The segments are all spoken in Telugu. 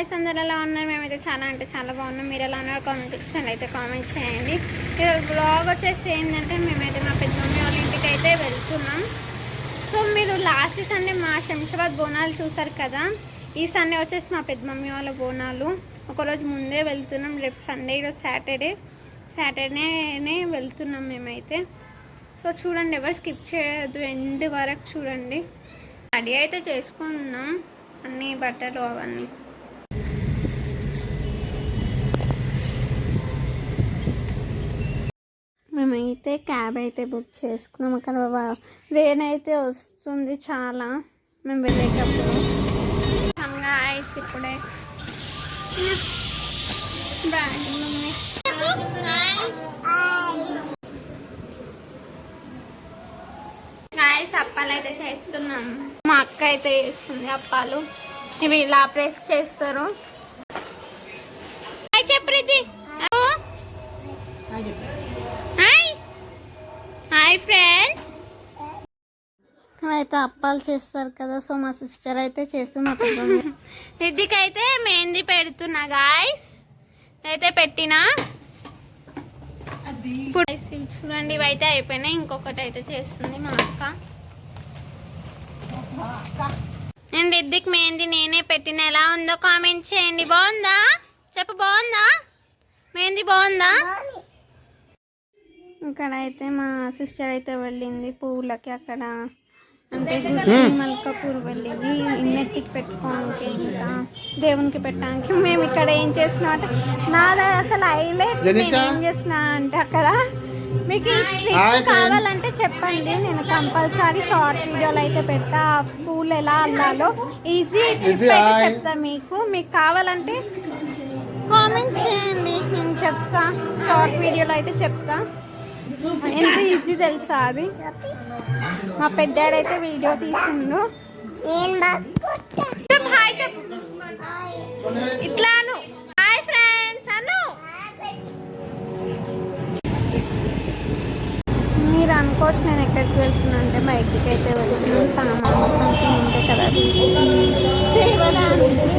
గాయ్స్, అందరు ఎలా ఉన్నారు? మేమైతే చాలా అంటే చాలా బాగున్నాం. మీరు ఎలా ఉన్నారు? కామెంట్ సెక్షన్ అయితే కామెంట్ చేయండి. ఈరోజు బ్లాగ్ వచ్చేసి ఏంటంటే మేమైతే మా పెద్దమమ్మీ వాళ్ళ ఇంటికి అయితే వెళ్తున్నాం. సో మీరు లాస్ట్ సండే మా శంషాబాద్ బోనాలు చూసారు కదా. ఈ సండే వచ్చేసి మా పెద్దమమ్మీ వాళ్ళ బోనాలు. ఒకరోజు ముందే వెళ్తున్నాం. రేపు సండే, ఈరోజు సాటర్డేనే వెళ్తున్నాం మేమైతే. సో చూడండి, ఎవరు స్కిప్ చేయొద్దు, ఎండ్ వరకు చూడండి. రెడీ అయితే చేసుకున్నాం, అన్ని బట్టలు అవన్నీ. మేమైతే క్యాబ్ అయితే బుక్ చేసుకున్నాం. అక్కడ రెయిన్ అయితే వస్తుంది చాలా, మేము వెళ్ళేటప్పుడు. ఐస్ ఇప్పుడే గాయస్ అప్పాలు అయితే చేస్తున్నాం. మా అక్క అయితే చేస్తుంది అప్పాలు. ఇవి ఇలా ప్రెస్ చేస్తారు. చెప్పు, హాయ్ ఫ్రెండ్స్. అయితే అప్పాలు చేస్తారు కదా. సో మా సిస్టర్ అయితే చేస్తున్నా. రిద్దికి అయితే మెహందీ పెడుతున్నా గాయస్. అయితే పెట్టినా ఇప్పుడు చూడండి, ఇవి అయితే అయిపోయినాయి. ఇంకొకటి అయితే చేస్తుంది మా అక్క. నేను రిద్దికి మెహందీ నేనే పెట్టిన. ఎలా ఉందో కామెంట్ చేయండి. బాగుందా చెప్పు, బాగుందా మెహందీ, బాగుందా? ఇక్కడ అయితే మా సిస్టర్ అయితే వెళ్ళింది పువ్వులకి. అక్కడ అంటే మల్కాపూర్ వెళ్ళింది నెత్తికి పెట్టుకోవడానికి, ఇంకా దేవునికి పెట్టడానికి. మేము ఇక్కడ ఏం చేస్తున్నాం అంటే, నాది అసలు హైలైట్ ఏం చేస్తున్నా అంటే, అక్కడ మీకు కావాలంటే చెప్పండి, నేను కంపల్సరీ షార్ట్ వీడియోలు అయితే పెడతా. పూలు ఎలా అల్లాలో ఈజీ టిప్ అయితే చెప్తా. మీకు కావాలంటే కామెంట్ చేయండి, నేను చెప్తా. షార్ట్ వీడియోలో అయితే చెప్తా. ఎంత ఈజీ తెలుసా అది. మా పెద్దాడు అయితే వీడియో తీసిండు. హాయ్ చెప్పు, ఇట్లాను హాయ్ ఫ్రెండ్స్ అను. మీరు అనుకోవచ్చు నేను ఎక్కడికి వెళ్తున్నా అంటే, బయటికి అయితే వెళ్తున్నాను. సామాన్లు సంథింగ్ ఉంటాయి కదా తేవడానికి.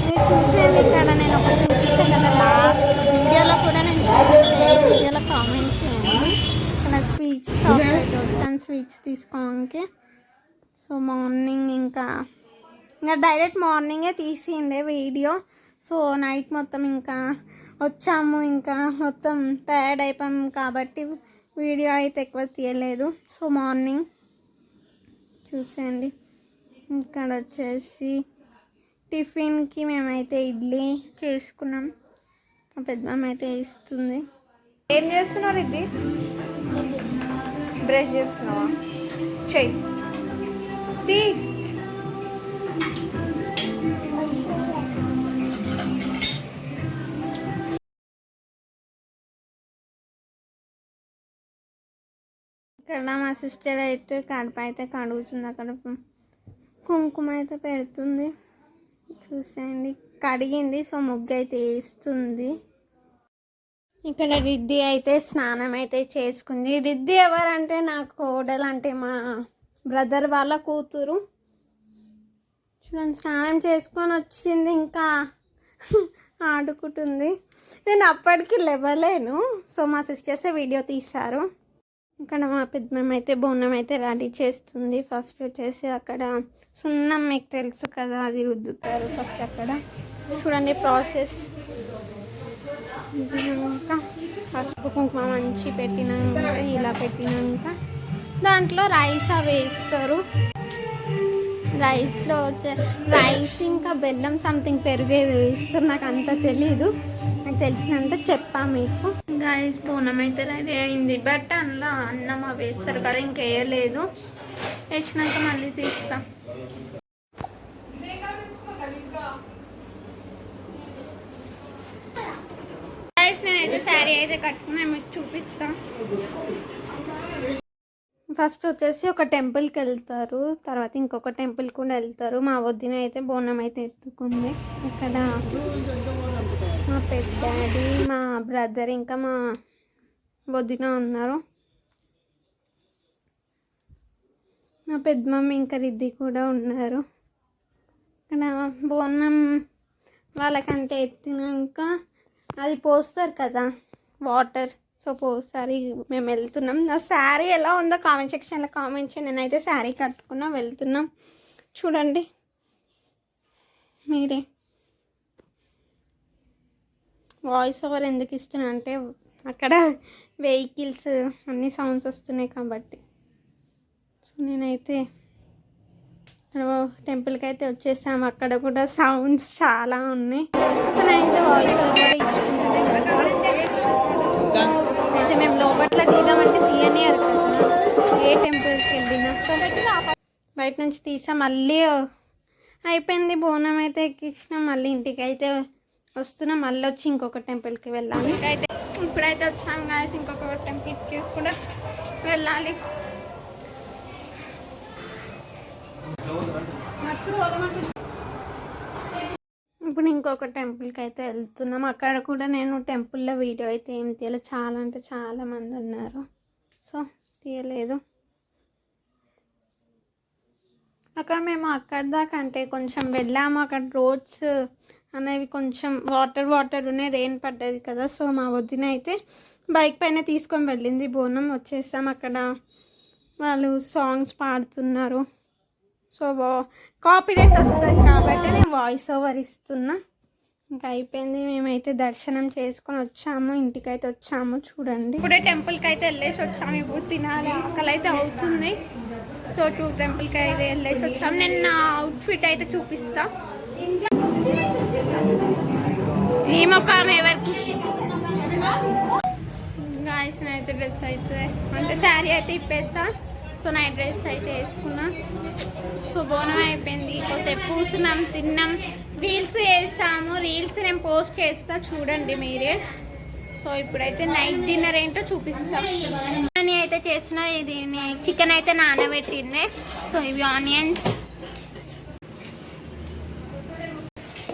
మీరు చూసేయండి, ఇక్కడ నేను ఒకటి చూపించాను కదా లాస్ట్ వీడియోలో కూడా. నేను వీడియోలో కామెంట్ చేయండి. ఇక్కడ స్వీట్స్ షాప్ అయితే వచ్చాను, స్వీట్స్ తీసుకోవడానికి. సో మార్నింగ్ ఇంకా డైరెక్ట్ మార్నింగే తీసిండే వీడియో. సో నైట్ మొత్తం ఇంకా వచ్చాము, ఇంకా మొత్తం టయర్డ్ అయిపోయాము కాబట్టి వీడియో అయితే ఎక్కువ తీయలేదు. సో మార్నింగ్ చూసేయండి. ఇక్కడ వచ్చేసి టిఫిన్కి మేమైతే ఇడ్లీ చేసుకున్నాం. మా పెద్దమ్మ అయితే ఇస్తుంది. ఏం చేస్తున్నారు? ఇది బ్రష్ చేస్తున్నావా? చెయ్యి. ఇక్కడ మా సిస్టర్ అయితే కడుపు అయితే కడుగుతుంది. అక్కడ కుంకుమ అయితే పెడుతుంది. చూసేయండి, కడిగింది. సో ముగ్గు అయితే వేస్తుంది. ఇక్కడ రిద్ది అయితే స్నానం అయితే చేసుకుంది. రిద్ది ఎవరంటే నా కోడలు, అంటే మా బ్రదర్ వాళ్ళ కూతురు. చూడండి, స్నానం చేసుకొని వచ్చింది, ఇంకా ఆడుకుంటుంది. నేను అప్పటికి లేవలేను. సో మా సిస్టర్సే వీడియో తీశారు. ఇక్కడ మా పెద్దమ్మ అయితే బోనం అయితే రెడీ చేస్తుంది. ఫస్ట్ వచ్చేసి అక్కడ సున్నం, మీకు తెలుసు కదా, అది రుద్దుతారు ఫస్ట్. అక్కడ చూడండి ప్రాసెస్. ఇంకా పసుపు కుంకుమ మంచి పెట్టినాక, ఇలా పెట్టినాక దాంట్లో రైస్ అవి వేస్తారు. రైస్లో రైస్ ఇంకా బెల్లం సంథింగ్ పెరుగేది వేస్తారు. నాకు అంత తెలీదు, నాకు తెలిసినంత చెప్పా మీకు. గాయస్ బోనం అయితే రెడీ అయింది. బట్ అందులో అన్నం అవి వేస్తారు కదా, ఇంకా వేయలేదు. వేసినాక మళ్ళీ తీస్తా. నేనైతే శారీ అయితే కట్టుకున్నా, మీకు చూపిస్తా. ఫస్ట్ వచ్చేసి ఒక టెంపుల్కి వెళ్తారు, తర్వాత ఇంకొక టెంపుల్ కూడా వెళ్తారు. మా వదిన అయితే బోనం అయితే ఎత్తుకుంది. ఇక్కడ మా పెద్దాడి, మా బ్రదర్, ఇంకా మా వదిన ఉన్నారు. మా పెద్దమమ్మ ఇంకా రిద్ది కూడా ఉన్నారు. ఇక్కడ బోనం వాళ్ళకంటే ఎత్తినాక అది పోస్తారు కదా వాటర్, సో పోస్తారు. మేము వెళ్తున్నాం. నా శారీ ఎలా ఉందో కామెంట్ సెక్షన్లో కామెంట్ చేయండి. నేనైతే శారీ కట్టుకున్నా వెళ్తున్నాం. చూడండి మీరే. వాయిస్ ఓవర్ ఎందుకు ఇస్తున్నా అంటే అక్కడ వెహికల్స్ అన్ని సౌండ్స్ వస్తున్నాయి కాబట్టి. సో నేనైతే టెంపుల్కి అయితే వచ్చేసాము. అక్కడ కూడా సౌండ్స్ చాలా ఉన్నాయి. సో నేనైతే వాయిస్ ఓవర్ ఇచ్చుకుంటున్నాను అయితే మేము లోపట్ల తీద్దామంటే తీయనియరు కదా ఏ టెంపుల్కి వెళ్ళినా. సో బయట నుంచి తీసా. మళ్ళీ అయిపోయింది బోనం అయితే ఎక్కించినాం. మళ్ళీ ఇంటికి అయితే వస్తున్నాం. మళ్ళీ వచ్చి ఇంకొక టెంపుల్కి వెళ్ళాలి. ఇప్పుడైతే వచ్చాము గాయస్, ఇంకొక టెంపుల్కి కూడా వెళ్ళాలి. ఇప్పుడు ఇంకొక టెంపుల్కి అయితే వెళ్తున్నాం. అక్కడ కూడా నేను టెంపుల్లో వీడియో అయితే ఏం తీయలేదు. చాలా అంటే చాలా మంది ఉన్నారు, సో తీయలేదు. అక్కడ మేము అక్కడ దాకా అంటే కొంచెం వెళ్ళాము. అక్కడ రోడ్స్ అనేవి కొంచెం వాటర్ ఉన్నాయి, రెయిన్ పడ్డది కదా. సో మా వదిన అయితే బైక్ పైన తీసుకొని వెళ్ళింది బోనం. వచ్చేసాం. అక్కడ వాళ్ళు సాంగ్స్ పాడుతున్నారు. సో కాపీరైట్ వస్తుంది కాబట్టి నేను వాయిస్ ఓవర్ ఇస్తున్నా. ఇంకా అయిపోయింది. మేమైతే దర్శనం చేసుకొని వచ్చాము, ఇంటికైతే వచ్చాము. చూడండి ఇప్పుడే టెంపుల్కి అయితే వెళ్ళేసి వచ్చాము. ఇప్పుడు తినాలి, ఆకలి అయితే అవుతుంది. సో 2 టెంపుల్కి అయితే వెళ్ళేసి వచ్చాము. నేను నా అవుట్ఫిట్ అయితే చూపిస్తా. ఈ మొక్కం ఎవరికి గాయస్ అయితే డ్రెస్ అయితే అంటే శారీ అయితే ఇప్పేస్తా. సో నైట్ డ్రెస్ అయితే వేసుకున్నా. సో బోనం అయిపోయింది. కొద్దిసేపు కూర్చున్నాం, తిన్నాం, రీల్స్ చేస్తాము. రీల్స్ నేను పోస్ట్ చేస్తా, చూడండి మీరే. సో ఇప్పుడైతే నైట్ డిన్నర్ ఏంటో చూపిస్తాం. బిర్యానీ అయితే చేస్తున్నా. ఇది చికెన్ అయితే నానబెట్టిండే. సో ఇవి ఆనియన్స్.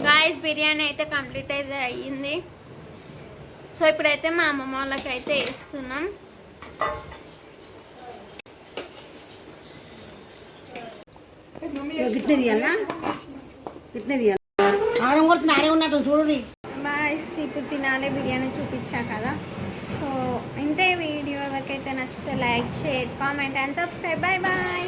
గాయస్ బిర్యానీ అయితే కంప్లీట్ అయితే అయ్యింది. సో ఇప్పుడైతే మా అమ్మమ్మ వాళ్ళకి అయితే వేస్తున్నాం. బాయ్స్ ఇప్పుడు తినాలి. బిర్యానీ చూపించా కదా. సో ఇంతే వీడియో. ఎవరికైతే నచ్చితే like, share, comment and subscribe. Bye bye.